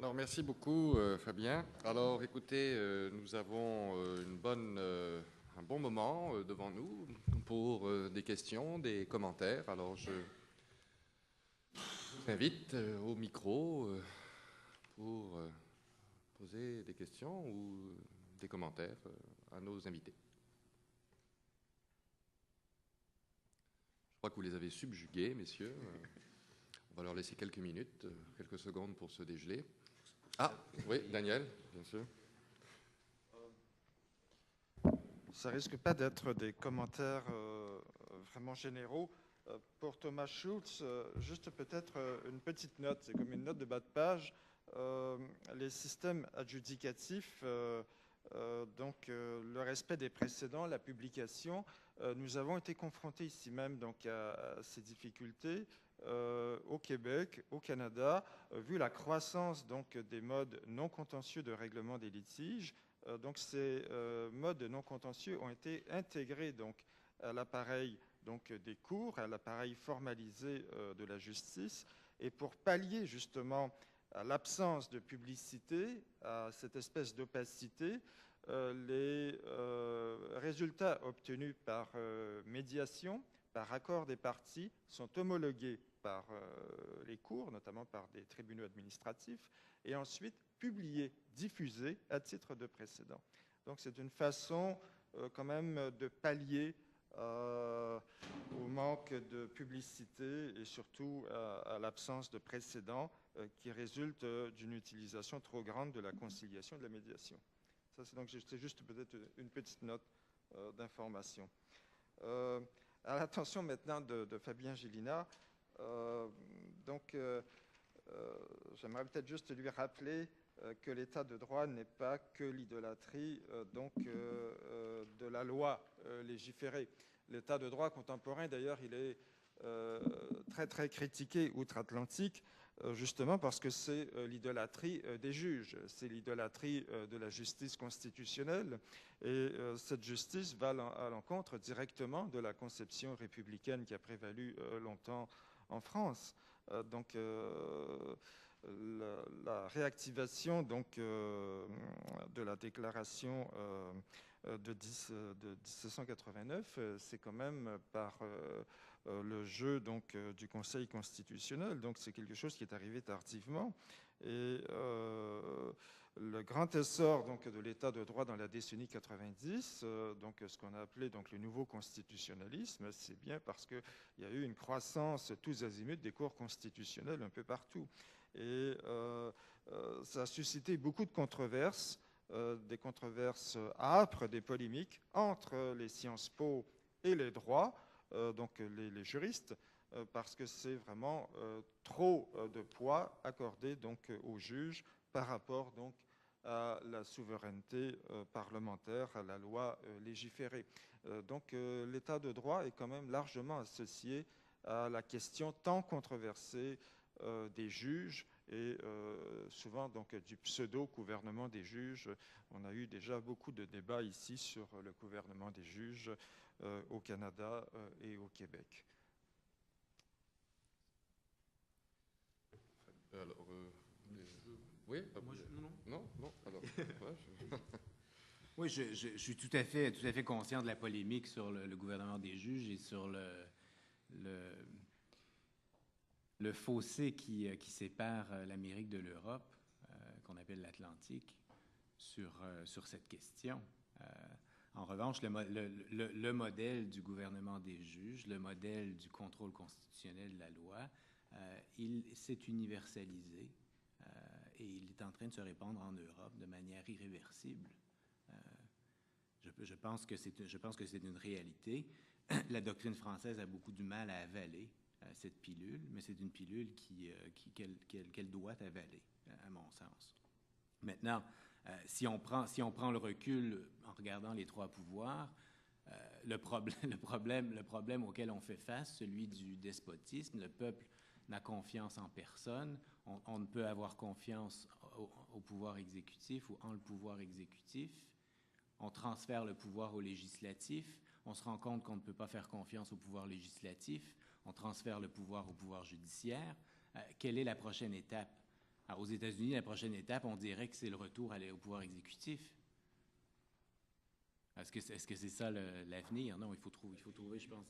Alors, merci beaucoup, Fabien. Alors, écoutez, nous avons un bon moment devant nous pour des questions, des commentaires. Alors, je vous invite au micro pour poser des questions ou des commentaires à nos invités. Je crois que vous les avez subjugués, messieurs. On va leur laisser quelques minutes, quelques secondes pour se dégeler. Ah, oui, Daniel, bien sûr. Ça risque pas d'être des commentaires vraiment généraux. Pour Thomas Schultz, juste peut-être une petite note, c'est comme une note de bas de page. Les systèmes adjudicatifs, donc le respect des précédents, la publication, nous avons été confrontés ici même donc, à ces difficultés au Québec, au Canada, vu la croissance donc, des modes non contentieux de règlement des litiges. Donc ces modes non contentieux ont été intégrés donc, à l'appareil donc, des cours, à l'appareil formalisé de la justice. Et pour pallier justement à l'absence de publicité, à cette espèce d'opacité, les résultats obtenus par médiation, par accord des parties, sont homologués par les cours, notamment par des tribunaux administratifs, et ensuite publiés, diffusés à titre de précédent. Donc c'est une façon quand même de pallier au manque de publicité et surtout à l'absence de précédent qui résulte d'une utilisation trop grande de la conciliation et de la médiation. Ça, c'est donc juste peut-être une petite note d'information. À l'attention maintenant de Fabien Gélina, j'aimerais peut-être juste lui rappeler que l'état de droit n'est pas que l'idolâtrie de la loi légiférée. L'état de droit contemporain, d'ailleurs, il est très très critiqué outre-Atlantique, justement parce que c'est l'idolâtrie des juges, c'est l'idolâtrie de la justice constitutionnelle, et cette justice va à l'encontre directement de la conception républicaine qui a prévalu longtemps en France. La réactivation de la déclaration de 1789, c'est quand même par le jeu du Conseil constitutionnel. Donc c'est quelque chose qui est arrivé tardivement. Et le grand essor de l'état de droit dans la décennie 90, ce qu'on a appelé le nouveau constitutionnalisme, c'est bien parce qu'il y a eu une croissance tous azimuts des cours constitutionnels un peu partout. Et ça a suscité beaucoup de controverses, des controverses âpres, des polémiques entre les Sciences Po et les droits, les juristes, parce que c'est vraiment trop de poids accordé aux juges par rapport à la souveraineté parlementaire, à la loi légiférée. L'état de droit est quand même largement associé à la question tant controversée des juges et souvent du pseudo-gouvernement des juges. On a eu déjà beaucoup de débats ici sur le gouvernement des juges au Canada et au Québec. Alors, oui, moi, non. Alors, oui, je suis tout à fait conscient de la polémique sur le gouvernement des juges et sur le fossé qui sépare l'Amérique de l'Europe, qu'on appelle l'Atlantique, sur cette question. En revanche, le modèle du gouvernement des juges, le modèle du contrôle constitutionnel de la loi, il s'est universalisé et il est en train de se répandre en Europe de manière irréversible. Je pense que c'est une réalité. La doctrine française a beaucoup du mal à avaler cette pilule, mais c'est une pilule qu'elle doit avaler, à mon sens. Maintenant, si on prend le recul en regardant les trois pouvoirs, le problème auquel on fait face, celui du despotisme, le peuple n'a confiance en personne, on ne peut avoir confiance au pouvoir exécutif ou en le pouvoir exécutif, on transfère le pouvoir au législatif, on se rend compte qu'on ne peut pas faire confiance au pouvoir législatif, on transfère le pouvoir au pouvoir judiciaire. Quelle est la prochaine étape? Alors, aux États-Unis, la prochaine étape, on dirait que c'est le retour au pouvoir exécutif. Est-ce que c'est ça l'avenir? Non, il faut trouver, je pense.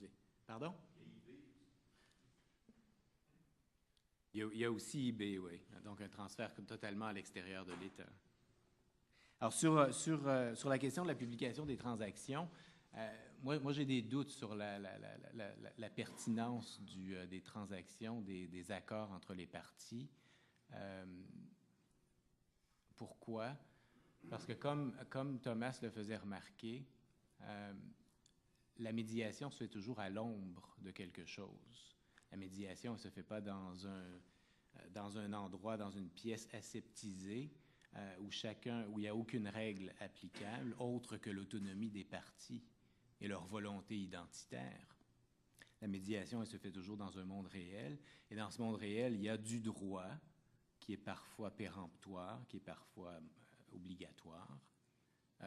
Pardon? Il y a aussi eBay, oui. Donc, un transfert totalement à l'extérieur de l'État. Alors, sur la question de la publication des transactions, moi j'ai des doutes sur la pertinence des transactions, des accords entre les parties. Pourquoi? Parce que comme Thomas le faisait remarquer, la médiation se fait toujours à l'ombre de quelque chose. La médiation ne se fait pas dans un endroit, dans une pièce aseptisée, où il n'y a aucune règle applicable autre que l'autonomie des parties et leur volonté identitaire. La médiation, elle se fait toujours dans un monde réel, et dans ce monde réel, il y a du droit qui est parfois péremptoire, qui est parfois obligatoire,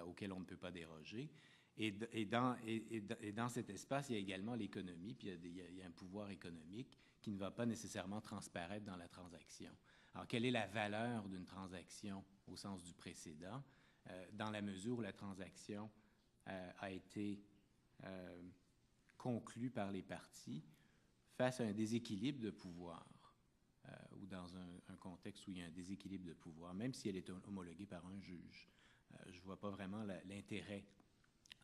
auquel on ne peut pas déroger. Et dans cet espace, il y a également l'économie, puis il y a un pouvoir économique qui ne va pas nécessairement transparaître dans la transaction. Alors, quelle est la valeur d'une transaction au sens du précédent, dans la mesure où la transaction a été conclue par les parties face à un déséquilibre de pouvoir, ou dans un contexte où il y a un déséquilibre de pouvoir, même si elle est homologuée par un juge. Je ne vois pas vraiment l'intérêt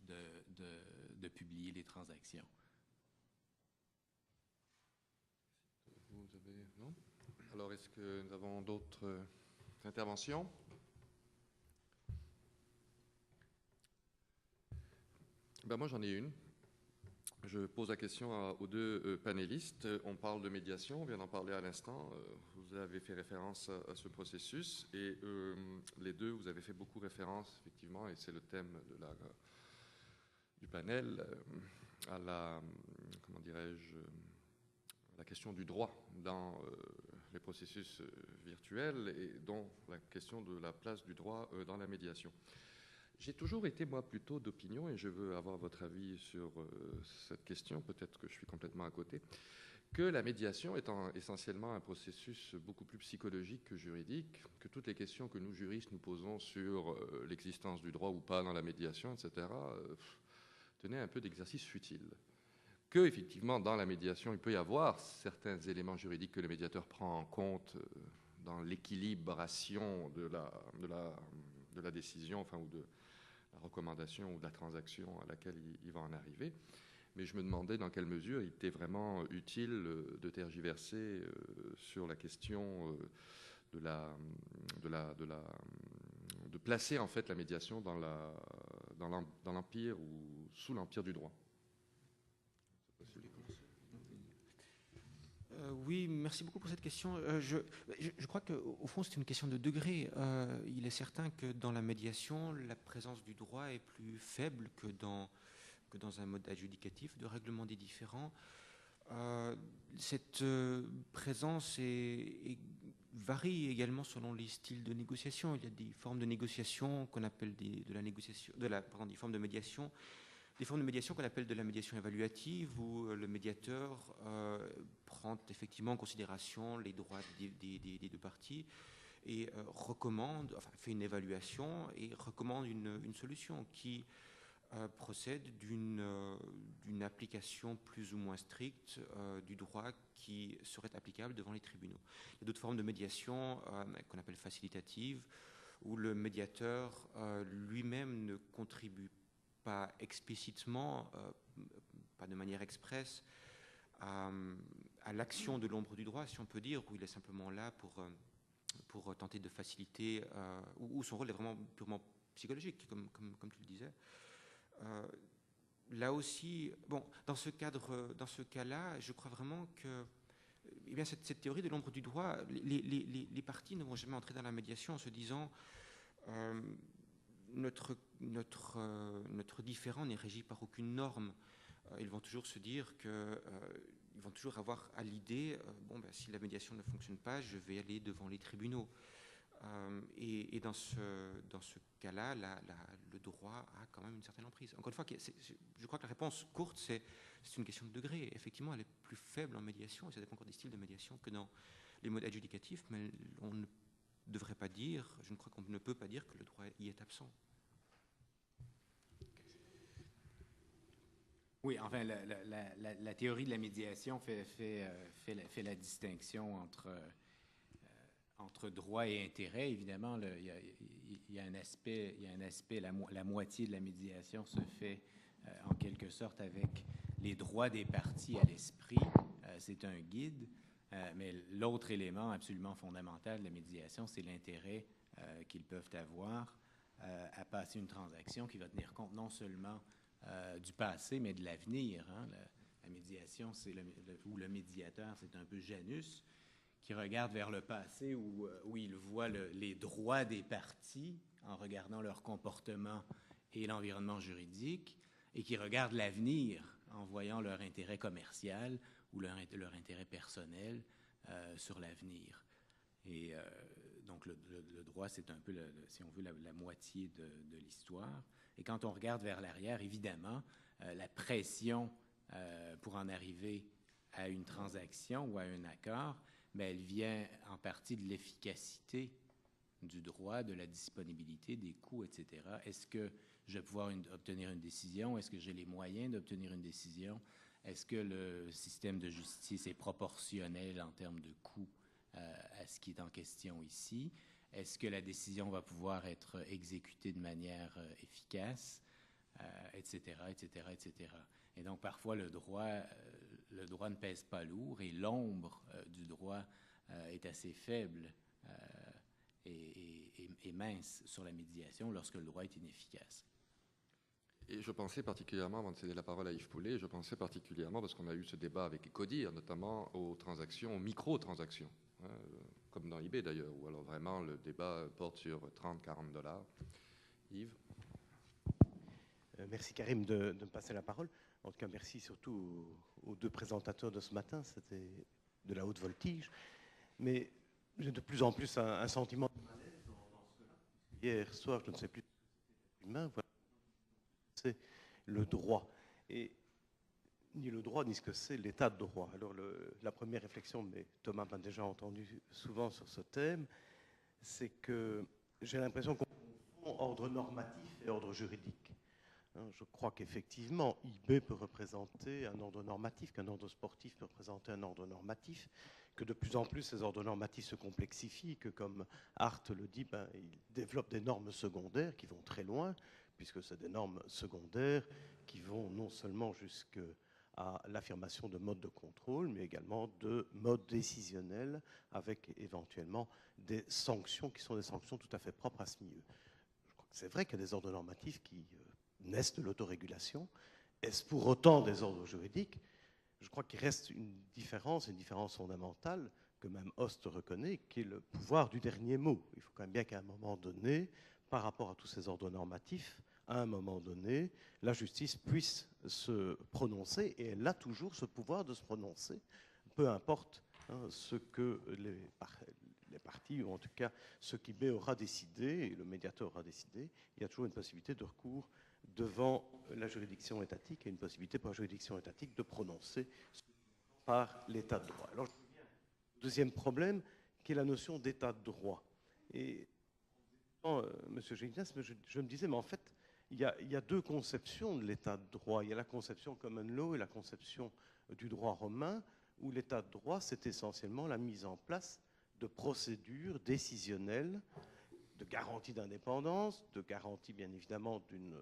de publier les transactions. Vous avez... Non? Alors, est-ce que nous avons d'autres interventions? Ben, moi, j'en ai une. Je pose la question aux deux panélistes. On parle de médiation, on vient d'en parler à l'instant. Vous avez fait référence à ce processus et les deux, vous avez fait beaucoup référence, effectivement, et c'est le thème du panel, à comment dirais-je, la question du droit dans les processus virtuels et dont la question de la place du droit dans la médiation. J'ai toujours été, moi, plutôt d'opinion, et je veux avoir votre avis sur cette question, peut-être que je suis complètement à côté, que la médiation étant essentiellement un processus beaucoup plus psychologique que juridique, que toutes les questions que nous, juristes, nous posons sur l'existence du droit ou pas dans la médiation, etc., tenaient un peu d'exercice futile. Que, effectivement, dans la médiation, il peut y avoir certains éléments juridiques que le médiateur prend en compte dans l'équilibration de la décision, enfin, ou de la recommandation ou de la transaction à laquelle il va en arriver. Mais je me demandais dans quelle mesure il était vraiment utile de tergiverser sur la question de placer en fait la médiation dans l'empire ou sous l'empire du droit. Oui, merci beaucoup pour cette question. Je crois qu'au fond, c'est une question de degré. Il est certain que dans la médiation, la présence du droit est plus faible que dans un mode adjudicatif de règlement des différends. Cette présence varie également selon les styles de négociation. Il y a des formes de négociation qu'on appelle des formes de médiation. Des formes de médiation qu'on appelle de la médiation évaluative, où le médiateur prend effectivement en considération les droits des deux parties et fait une évaluation et recommande une solution qui procède d'une application plus ou moins stricte du droit qui serait applicable devant les tribunaux. Il y a d'autres formes de médiation qu'on appelle facilitative, où le médiateur lui-même ne contribue pas explicitement, pas de manière expresse, à l'action de l'ombre du droit, si on peut dire, où il est simplement là pour tenter de faciliter, où son rôle est vraiment purement psychologique, comme tu le disais. Là aussi, bon, dans ce cas-là, je crois vraiment que cette théorie de l'ombre du droit, les parties ne vont jamais entrer dans la médiation en se disant notre différend n'est régi par aucune norme. Ils vont toujours se dire ils vont toujours avoir à l'idée si la médiation ne fonctionne pas, je vais aller devant les tribunaux. Et dans ce cas-là, le droit a quand même une certaine emprise. Encore une fois, je crois que la réponse courte, c'est une question de degré. Effectivement, elle est plus faible en médiation, et ça dépend encore des styles de médiation que dans les modes adjudicatifs, mais on ne devrait pas dire, je ne crois qu'on ne peut pas dire que le droit y est absent. Oui, enfin, la théorie de la médiation fait la distinction entre droit et intérêt. Évidemment, il y a un aspect, la moitié de la médiation se fait en quelque sorte avec les droits des parties à l'esprit. C'est un guide, mais l'autre élément absolument fondamental de la médiation, c'est l'intérêt qu'ils peuvent avoir à passer une transaction qui va tenir compte non seulement du passé, mais de l'avenir. Hein. La médiation, ou le médiateur, c'est un peu Janus, qui regarde vers le passé où il voit les droits des parties en regardant leur comportement et l'environnement juridique, et qui regarde l'avenir en voyant leur intérêt commercial ou leur intérêt personnel sur l'avenir. Et donc le droit, c'est un peu, si on veut, la moitié de l'histoire. Et quand on regarde vers l'arrière, évidemment, la pression pour en arriver à une transaction ou à un accord, mais elle vient en partie de l'efficacité du droit, de la disponibilité, des coûts, etc. Est-ce que je vais pouvoir obtenir une décision? Est-ce que j'ai les moyens d'obtenir une décision? Est-ce que le système de justice est proportionnel en termes de coûts à ce qui est en question ici? Est-ce que la décision va pouvoir être exécutée de manière efficace, etc., etc., etc. Et donc, parfois, le droit ne pèse pas lourd et l'ombre du droit est assez faible et mince sur la médiation lorsque le droit est inefficace. Et je pensais particulièrement, avant de céder la parole à Yves Poulet, je pensais particulièrement, parce qu'on a eu ce débat avec Codir, notamment aux transactions, aux micro-transactions, hein, comme dans eBay d'ailleurs, où alors vraiment le débat porte sur 30-40 $. Yves? Merci Karim de me passer la parole. En tout cas, merci surtout aux deux présentateurs de ce matin, c'était de la haute voltige. Mais j'ai de plus en plus un sentiment de malaise dans ce cas-là. Hier soir, je ne sais plus, humain, voilà, c'est le droit. Et ni le droit, ni ce que c'est l'état de droit. Alors la première réflexion, mais Thomas m'a déjà entendu souvent sur ce thème, c'est que j'ai l'impression qu'on confond ordre normatif et ordre juridique. Je crois qu'effectivement, eBay peut représenter un ordre normatif, qu'un ordre sportif peut représenter un ordre normatif, que de plus en plus ces ordres normatifs se complexifient, que comme Hart le dit, ils développent des normes secondaires qui vont très loin, puisque c'est des normes secondaires qui vont non seulement jusqu'à l'affirmation de modes de contrôle, mais également de modes décisionnels, avec éventuellement des sanctions qui sont des sanctions tout à fait propres à ce milieu. Je crois que c'est vrai qu'il y a des ordres normatifs qui naissent de l'autorégulation. Est-ce pour autant des ordres juridiques? Je crois qu'il reste une différence fondamentale que même Hoste reconnaît, qui est le pouvoir du dernier mot. Il faut quand même bien qu'à un moment donné, par rapport à tous ces ordres normatifs, à un moment donné, la justice puisse se prononcer, et elle a toujours ce pouvoir de se prononcer, peu importe ce que les parties, ou en tout cas ce qu'eBay aura décidé, et le médiateur aura décidé, il y a toujours une possibilité de recours devant la juridiction étatique et une possibilité pour la juridiction étatique de prononcer par l'état de droit. Alors, je viens au deuxième problème, qui est la notion d'état de droit. Et, Monsieur Génias, je me disais, mais en fait, il y a deux conceptions de l'état de droit. Il y a la conception common law et la conception du droit romain, où l'état de droit, c'est essentiellement la mise en place de procédures décisionnelles, de garanties d'indépendance, de garanties, bien évidemment, d'une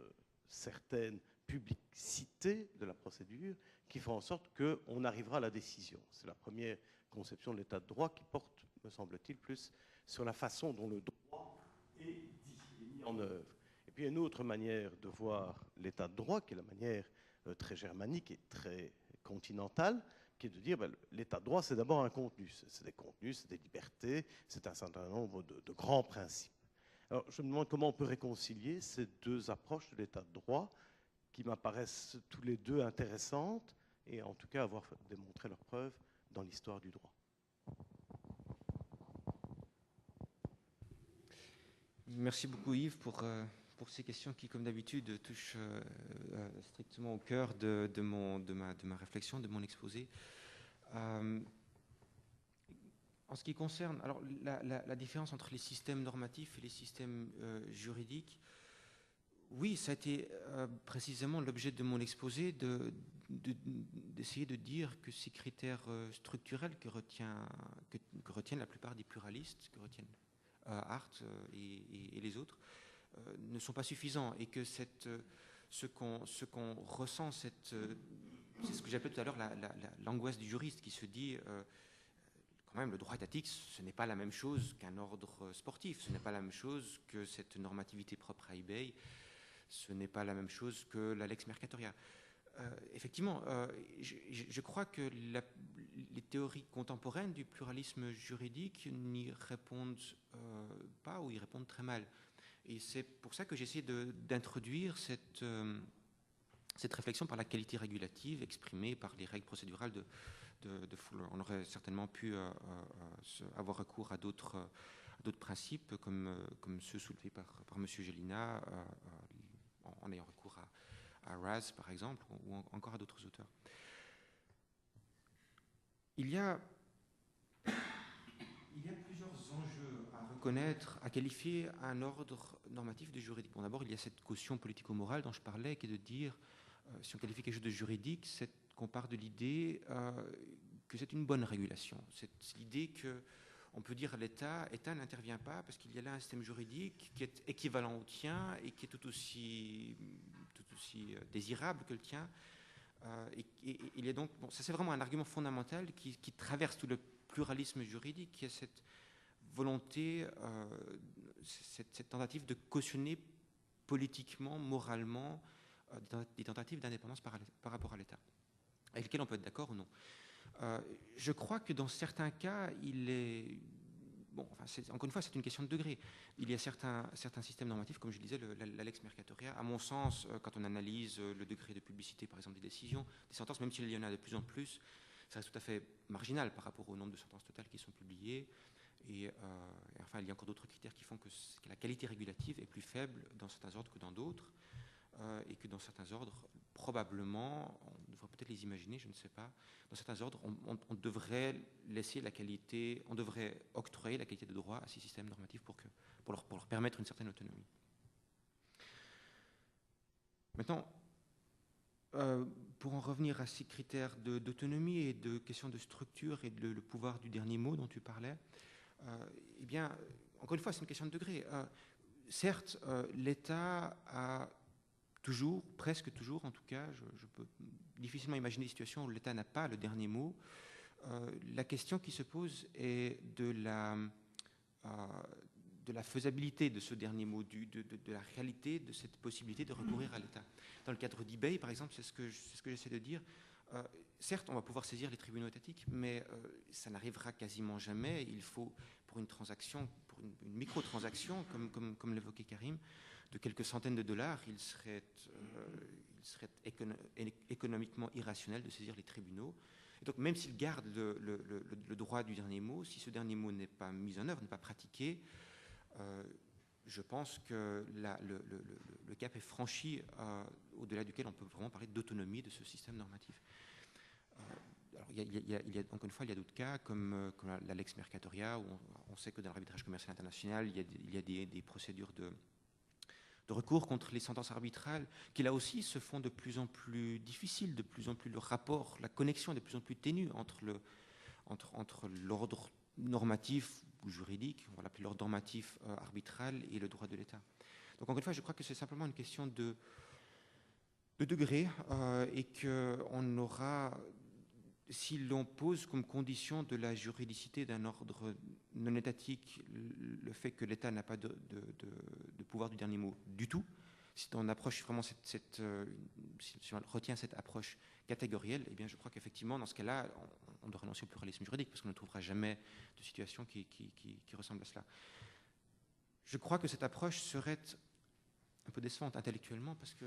certaine publicité de la procédure qui font en sorte qu'on arrivera à la décision. C'est la première conception de l'état de droit qui porte, me semble-t-il, plus sur la façon dont le droit est mis en œuvre. Et puis il y a une autre manière de voir l'état de droit, qui est la manière très germanique et très continentale, qui est de dire l'état de droit, c'est d'abord un contenu. C'est des contenus, c'est des libertés, c'est un certain nombre de grands principes. Alors, je me demande comment on peut réconcilier ces deux approches de l'état de droit qui m'apparaissent tous les deux intéressantes et en tout cas avoir démontré leurs preuves dans l'histoire du droit. Merci beaucoup Yves pour ces questions qui, comme d'habitude, touchent strictement au cœur de ma réflexion, de mon exposé. En ce qui concerne alors, la différence entre les systèmes normatifs et les systèmes juridiques, oui, ça a été précisément l'objet de mon exposé d'essayer de dire que ces critères structurels que retiennent la plupart des pluralistes, que retiennent Hart et les autres, ne sont pas suffisants et que ce qu'on ressent, c'est ce que j'appelais tout à l'heure l'angoisse du juriste qui se dit quand même le droit étatique, ce n'est pas la même chose qu'un ordre sportif, ce n'est pas la même chose que cette normativité propre à eBay, ce n'est pas la même chose que la Lex Mercatoria. Effectivement, je crois que les théories contemporaines du pluralisme juridique n'y répondent pas ou y répondent très mal. Et c'est pour ça que j'essaie d'introduire cette réflexion par la qualité régulative exprimée par les règles procédurales de Fuller. On aurait certainement pu avoir recours à d'autres principes comme ceux soulevés par M. Gélinas en ayant recours à Raz, par exemple, ou encore à d'autres auteurs. Il y a plusieurs enjeux à reconnaître, à qualifier un ordre normatif de juridique. Bon, d'abord, il y a cette caution politico-morale dont je parlais, qui est de dire, si on qualifie quelque chose de juridique, c'est qu'on part de l'idée que c'est une bonne régulation. C'est l'idée qu'on peut dire à l'État n'intervient pas parce qu'il y a là un système juridique qui est équivalent au tien et qui est tout aussi désirable que le tien. Et il y a donc, bon, ça c'est vraiment un argument fondamental qui traverse tout le pluralisme juridique, qui est cette volonté, cette tentative de cautionner politiquement, moralement, des tentatives d'indépendance par rapport à l'État, avec lesquelles on peut être d'accord ou non. Je crois que dans certains cas, il est... Bon, enfin, encore une fois, c'est une question de degré. Il y a certains systèmes normatifs, comme je disais, la Lex Mercatoria. À mon sens, quand on analyse le degré de publicité, par exemple, des décisions, des sentences, même s'il y en a de plus en plus, ça reste tout à fait marginal par rapport au nombre de sentences totales qui sont publiées. Et enfin, il y a encore d'autres critères qui font que la qualité régulative est plus faible dans certains ordres que dans d'autres, et que dans certains ordres, probablement, on devrait peut-être les imaginer, je ne sais pas, dans certains ordres, on devrait laisser la qualité, on devrait octroyer la qualité de droit à ces systèmes normatifs pour leur permettre une certaine autonomie. Maintenant, pour en revenir à ces critères d'autonomie et de questions de structure et le pouvoir du dernier mot dont tu parlais, eh bien, encore une fois, c'est une question de degré. Certes, l'État a toujours, presque toujours en tout cas, je peux difficilement imaginer des situations où l'État n'a pas le dernier mot. La question qui se pose est de la faisabilité de ce dernier mot, de la réalité de cette possibilité de recourir à l'État. Dans le cadre d'eBay, par exemple, c'est ce que j'essaie de dire. Certes, on va pouvoir saisir les tribunaux étatiques, mais ça n'arrivera quasiment jamais. Il faut, pour une transaction, pour une micro-transaction, comme l'évoquait Karim, de quelques centaines de dollars, il serait économiquement irrationnel de saisir les tribunaux. Et donc, même s'ils gardent le droit du dernier mot, si ce dernier mot n'est pas mis en œuvre, n'est pas pratiqué, je pense que le cap est franchi au-delà duquel on peut vraiment parler d'autonomie de ce système normatif. Alors, encore une fois, il y a d'autres cas comme la Lex Mercatoria, où on sait que dans l'arbitrage commercial international, il y a des procédures de recours contre les sentences arbitrales, qui là aussi se font de plus en plus difficiles, de plus en plus le rapport, la connexion est de plus en plus ténue entre l'ordre normatif ou juridique, on va l'appeler l'ordre normatif arbitral, et le droit de l'État. Donc encore une fois, je crois que c'est simplement une question de degré, et qu'on aura, si l'on pose comme condition de la juridicité d'un ordre non étatique le fait que l'État n'a pas de pouvoir du dernier mot du tout, si on approche vraiment si on retient cette approche catégorielle, eh bien je crois qu'effectivement dans ce cas-là, on doit renoncer au pluralisme juridique parce qu'on ne trouvera jamais de situation qui ressemble à cela. Je crois que cette approche serait un peu décevante intellectuellement parce que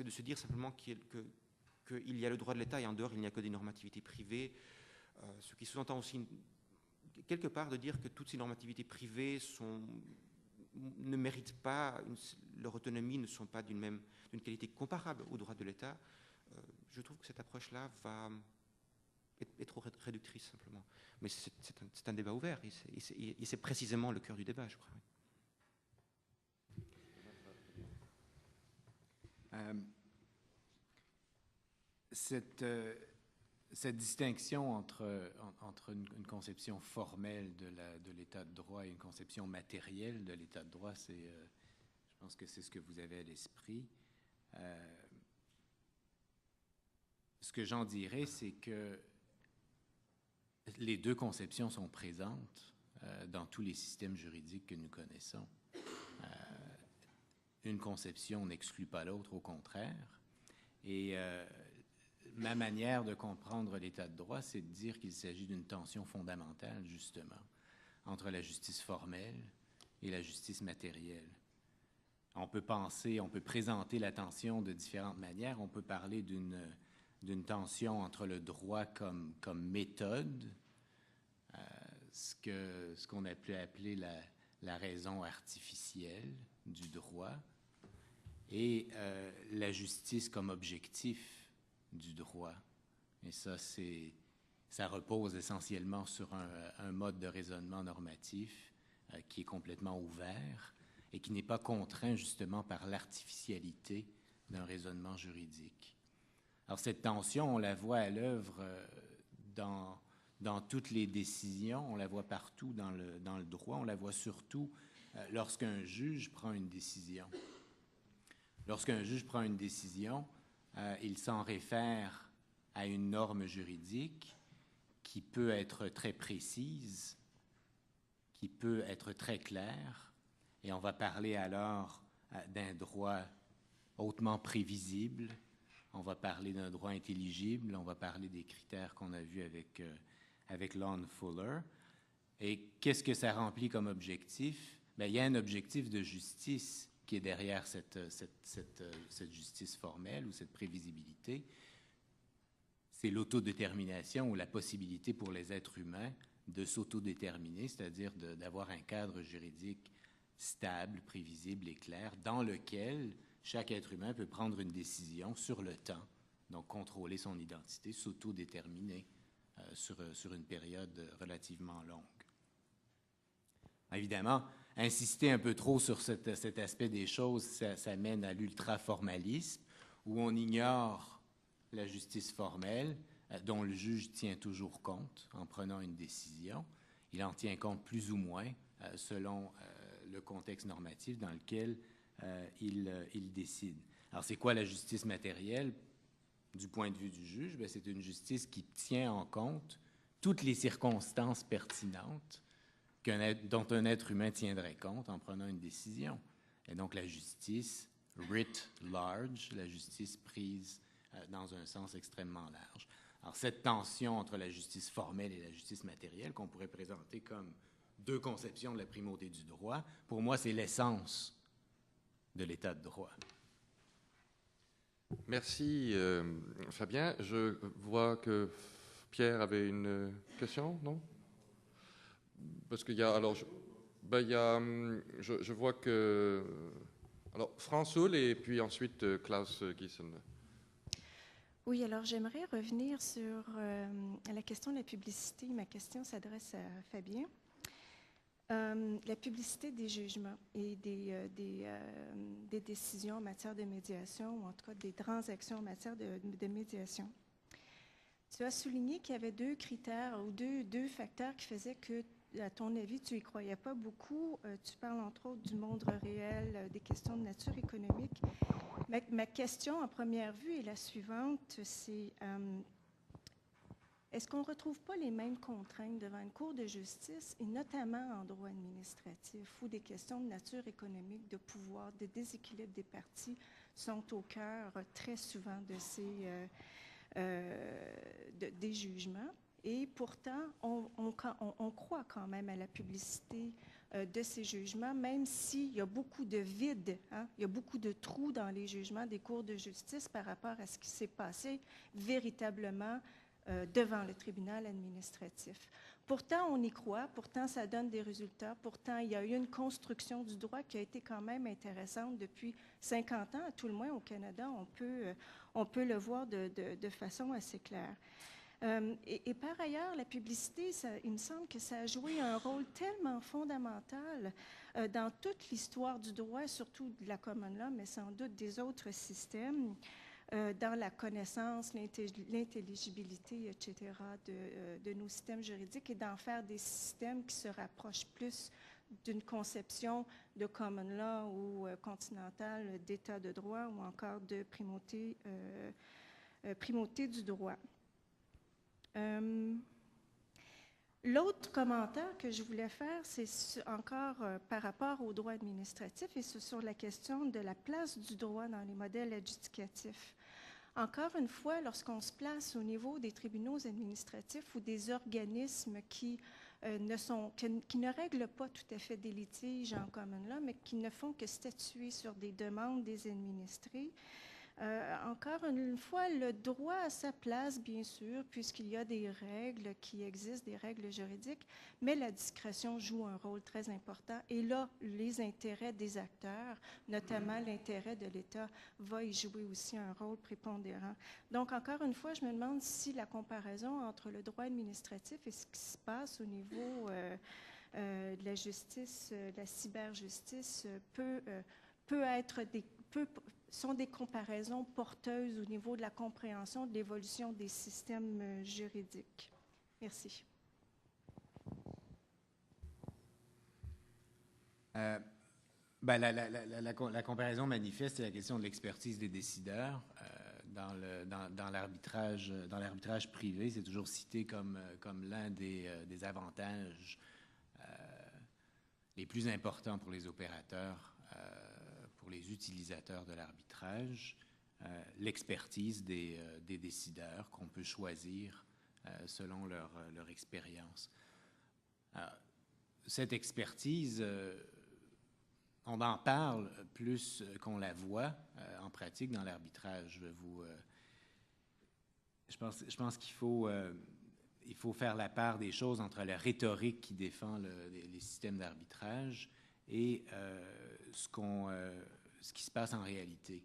de se dire simplement qu'il y a le droit de l'État et en dehors il n'y a que des normativités privées, ce qui sous-entend aussi quelque part de dire que toutes ces normativités privées ne méritent pas, leur autonomie ne sont pas d'une qualité comparable au droit de l'État. Je trouve que cette approche-là va est trop réductrice, simplement. Mais c'est un débat ouvert, et c'est précisément le cœur du débat, je crois. Cette distinction entre une conception formelle de l'état de droit et une conception matérielle de l'état de droit, je pense que c'est ce que vous avez à l'esprit. Ce que j'en dirais, c'est que les deux conceptions sont présentes dans tous les systèmes juridiques que nous connaissons. Une conception n'exclut pas l'autre, au contraire. Et ma manière de comprendre l'état de droit, c'est de dire qu'il s'agit d'une tension fondamentale, justement, entre la justice formelle et la justice matérielle. On peut présenter la tension de différentes manières. On peut parler d'une tension entre le droit comme méthode, ce qu'on a pu appeler la raison artificielle du droit, et la justice comme objectif du droit. Et ça repose essentiellement sur un mode de raisonnement normatif qui est complètement ouvert et qui n'est pas contraint justement par l'artificialité d'un raisonnement juridique. Alors cette tension, on la voit à l'œuvre dans toutes les décisions, on la voit partout dans le droit, on la voit surtout lorsqu'un juge prend une décision. Lorsqu'un juge prend une décision, il s'en réfère à une norme juridique qui peut être très précise, qui peut être très claire, et on va parler alors d'un droit hautement prévisible, on va parler d'un droit intelligible, on va parler des critères qu'on a vus avec Lon Fuller. Et qu'est-ce que ça remplit comme objectif? Bien, il y a un objectif de justice qui est derrière cette justice formelle ou cette prévisibilité. C'est l'autodétermination ou la possibilité pour les êtres humains de s'autodéterminer, c'est-à-dire d'avoir un cadre juridique stable, prévisible et clair, dans lequel chaque être humain peut prendre une décision sur le temps, donc contrôler son identité, s'autodéterminer sur une période relativement longue. Évidemment, insister un peu trop sur cet aspect des choses, ça mène à l'ultra-formalisme, où on ignore la justice formelle, dont le juge tient toujours compte en prenant une décision. Il en tient compte plus ou moins selon le contexte normatif dans lequel il décide. Alors, c'est quoi la justice matérielle? Du point de vue du juge, bien, c'est une justice qui tient en compte toutes les circonstances pertinentes dont un être humain tiendrait compte en prenant une décision. Et donc, la justice writ large, la justice prise dans un sens extrêmement large. Alors, cette tension entre la justice formelle et la justice matérielle, qu'on pourrait présenter comme deux conceptions de la primauté du droit, pour moi, c'est l'essence de l'état de droit. Merci, Fabien. Je vois que Pierre avait une question, non? Parce qu'il y a, alors, je vois que, alors, Franz Hull et puis ensuite Klaus Giesen. Oui, alors j'aimerais revenir sur la question de la publicité. Ma question s'adresse à Fabien. La publicité des jugements et des décisions en matière de médiation, ou en tout cas des transactions en matière de médiation. Tu as souligné qu'il y avait deux critères ou deux facteurs qui faisaient que, à ton avis, tu n'y croyais pas beaucoup. Tu parles entre autres du monde réel, des questions de nature économique. Ma question en première vue est la suivante, c'est est-ce qu'on ne retrouve pas les mêmes contraintes devant une cour de justice, et notamment en droit administratif, où des questions de nature économique, de pouvoir, de déséquilibre des parties sont au cœur très souvent de des jugements? Et pourtant, on croit quand même à la publicité de ces jugements, même s'il y a beaucoup de vides, il y a beaucoup de trous dans les jugements des cours de justice par rapport à ce qui s'est passé véritablement devant le tribunal administratif. Pourtant, on y croit, pourtant ça donne des résultats, pourtant il y a eu une construction du droit qui a été quand même intéressante depuis 50 ans, à tout le moins au Canada, on peut le voir de façon assez claire. Et par ailleurs, la publicité, il me semble que ça a joué un rôle tellement fondamental dans toute l'histoire du droit, surtout de la common law, mais sans doute des autres systèmes, dans la connaissance, l'intelligibilité, etc., de nos systèmes juridiques, et d'en faire des systèmes qui se rapprochent plus d'une conception de common law ou continentale d'état de droit, ou encore de primauté du droit. L'autre commentaire que je voulais faire, c'est encore par rapport au droit administratif, et c'est sur la question de la place du droit dans les modèles adjudicatifs. Encore une fois, lorsqu'on se place au niveau des tribunaux administratifs ou des organismes qui ne règlent pas tout à fait des litiges en common law, mais qui ne font que statuer sur des demandes des administrés, encore une fois, le droit a sa place, bien sûr, puisqu'il y a des règles qui existent, des règles juridiques, mais la discrétion joue un rôle très important. Et là, les intérêts des acteurs, notamment l'intérêt de l'État, va y jouer aussi un rôle prépondérant. Donc, encore une fois, je me demande si la comparaison entre le droit administratif et ce qui se passe au niveau de la justice, de la cyberjustice, sont des comparaisons porteuses au niveau de la compréhension de l'évolution des systèmes juridiques. Merci. La comparaison manifeste, c'est la question de l'expertise des décideurs. Dans l'arbitrage privé, c'est toujours cité comme l'un des avantages les plus importants pour les opérateurs, pour les utilisateurs de l'arbitrage, l'expertise des décideurs qu'on peut choisir selon leur expérience. Cette expertise, on en parle plus qu'on la voit en pratique dans l'arbitrage. Je pense qu'il faut faire la part des choses entre la rhétorique qui défend les systèmes d'arbitrage et ce qui se passe en réalité.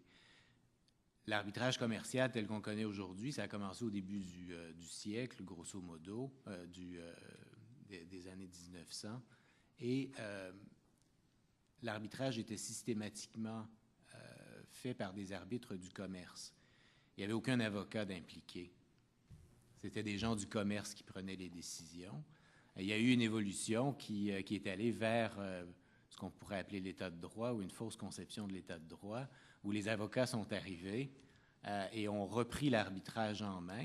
L'arbitrage commercial tel qu'on connaît aujourd'hui, ça a commencé au début du siècle, grosso modo, des années 1900, et l'arbitrage était systématiquement fait par des arbitres du commerce. Il n'y avait aucun avocat d'impliqué. C'était des gens du commerce qui prenaient les décisions. Il y a eu une évolution qui est allée vers ce qu'on pourrait appeler l'état de droit ou une fausse conception de l'état de droit, où les avocats sont arrivés et ont repris l'arbitrage en main.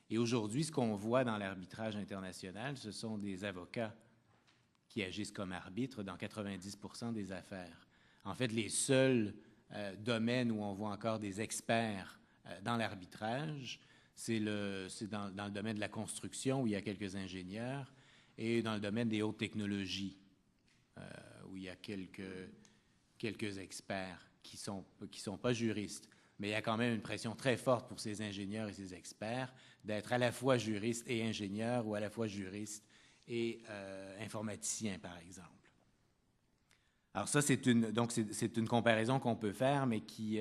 Et aujourd'hui, ce qu'on voit dans l'arbitrage international, ce sont des avocats qui agissent comme arbitres dans 90% des affaires. En fait, les seuls domaines où on voit encore des experts dans l'arbitrage, c'est dans le domaine de la construction, où il y a quelques ingénieurs, et dans le domaine des hautes technologies, où il y a quelques experts qui sont pas juristes. Mais il y a quand même une pression très forte pour ces ingénieurs et ces experts d'être à la fois juristes et ingénieurs, ou à la fois juristes et informaticiens, par exemple. Alors ça, c'est une comparaison qu'on peut faire, mais qui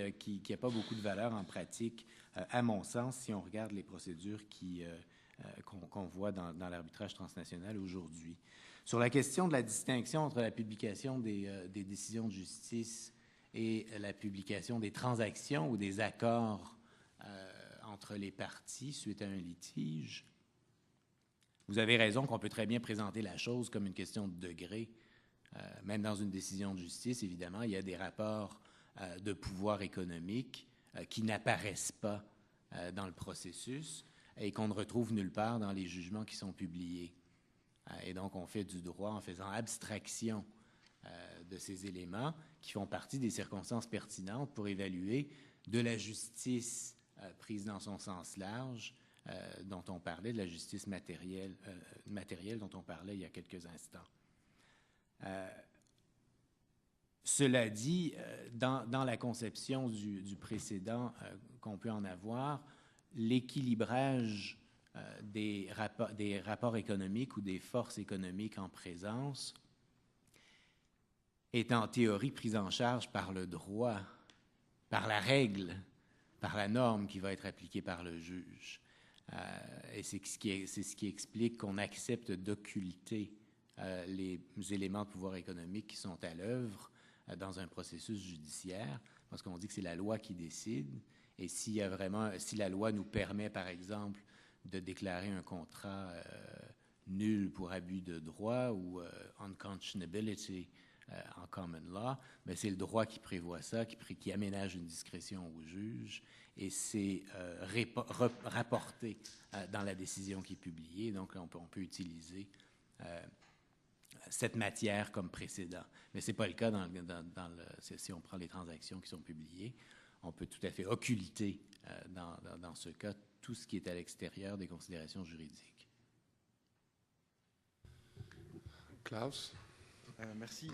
n'a pas beaucoup de valeur en pratique, à mon sens, si on regarde les procédures qu'on voit dans l'arbitrage transnational aujourd'hui. Sur la question de la distinction entre la publication des décisions de justice et la publication des transactions ou des accords entre les parties suite à un litige, vous avez raison qu'on peut très bien présenter la chose comme une question de degré. Même dans une décision de justice, évidemment, il y a des rapports de pouvoir économique qui n'apparaissent pas dans le processus et qu'on ne retrouve nulle part dans les jugements qui sont publiés. Et donc, on fait du droit en faisant abstraction de ces éléments qui font partie des circonstances pertinentes pour évaluer de la justice prise dans son sens large, dont on parlait, de la justice matérielle dont on parlait il y a quelques instants. Cela dit, dans la conception du précédent qu'on peut en avoir, l'équilibrage des rapports économiques ou des forces économiques en présence est en théorie prise en charge par le droit, par la règle, par la norme qui va être appliquée par le juge. Et c'est ce qui explique qu'on accepte d'occulter les éléments de pouvoir économique qui sont à l'œuvre dans un processus judiciaire, parce qu'on dit que c'est la loi qui décide. Et si la loi nous permet, par exemple, de déclarer un contrat nul pour abus de droit ou unconscionability en common law, mais c'est le droit qui prévoit ça, qui aménage une discrétion au juge, et c'est rapporté dans la décision qui est publiée. Donc, on peut utiliser cette matière comme précédent. Mais ce n'est pas le cas si on prend les transactions qui sont publiées. On peut tout à fait occulter, dans ce cas, tout ce qui est à l'extérieur des considérations juridiques. Klaus? Merci.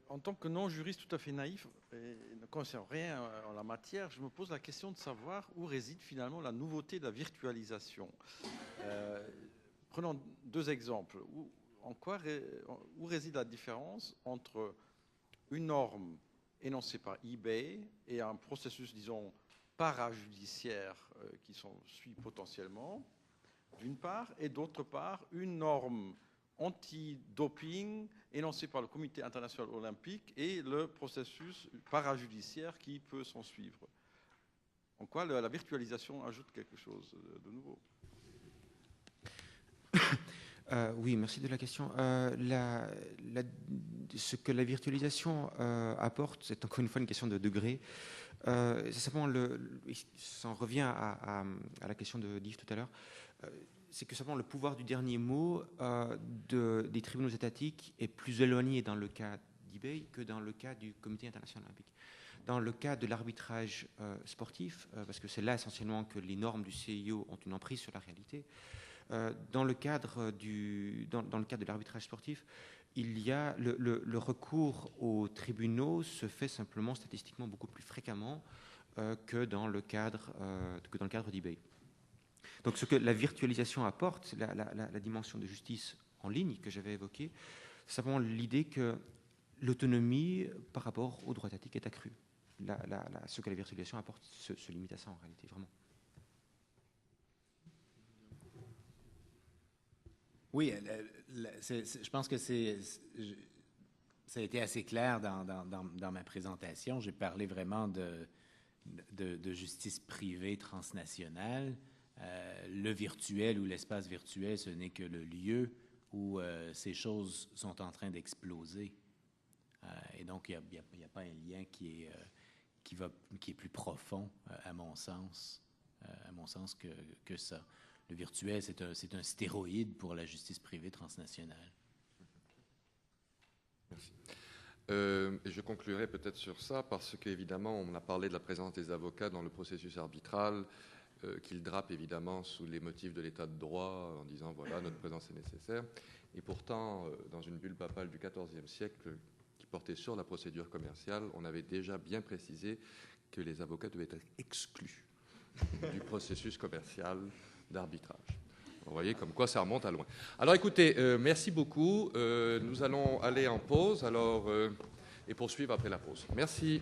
En tant que non-juriste tout à fait naïf et ne connaissant rien en la matière, je me pose la question de savoir où réside finalement la nouveauté de la virtualisation. Prenons deux exemples. Où réside la différence entre une norme énoncée par eBay et un processus, disons, parajudiciaire qui suit potentiellement, d'une part, et d'autre part, une norme anti-doping énoncée par le Comité international olympique et le processus parajudiciaire qui peut s'en suivre. En quoi la virtualisation ajoute quelque chose de nouveau? Oui, merci de la question. Ce que la virtualisation apporte, c'est encore une fois une question de degré. C'est simplement ça en revient à la question de Yves tout à l'heure. C'est que simplement le pouvoir du dernier mot des tribunaux étatiques est plus éloigné dans le cas d'eBay que dans le cas du Comité international olympique. Dans le cas de l'arbitrage sportif, parce que c'est là essentiellement que les normes du CIO ont une emprise sur la réalité, dans le cadre de l'arbitrage sportif, il y a le recours aux tribunaux se fait simplement statistiquement beaucoup plus fréquemment que dans le cadre d'eBay. Donc ce que la virtualisation apporte, la dimension de justice en ligne que j'avais évoquée, c'est simplement l'idée que l'autonomie par rapport au droit étatique est accrue. Ce que la virtualisation apporte se limite à ça en réalité, vraiment. Oui, je pense que ça a été assez clair dans ma présentation. J'ai parlé vraiment de justice privée transnationale. Le virtuel ou l'espace virtuel, ce n'est que le lieu où ces choses sont en train d'exploser. Et donc, il n'y a pas un lien qui est plus profond, à mon sens que ça. Le virtuel, c'est un stéroïde pour la justice privée transnationale. Merci. Et je conclurai peut-être sur ça, parce qu'évidemment, on a parlé de la présence des avocats dans le processus arbitral, qu'ils drapent évidemment sous les motifs de l'état de droit, en disant voilà, notre présence est nécessaire. Et pourtant, dans une bulle papale du XIVe siècle qui portait sur la procédure commerciale, on avait déjà bien précisé que les avocats devaient être exclus du processus commercial d'arbitrage. Vous voyez comme quoi ça remonte à loin. Alors écoutez, merci beaucoup. Nous allons aller en pause et poursuivre après la pause. Merci.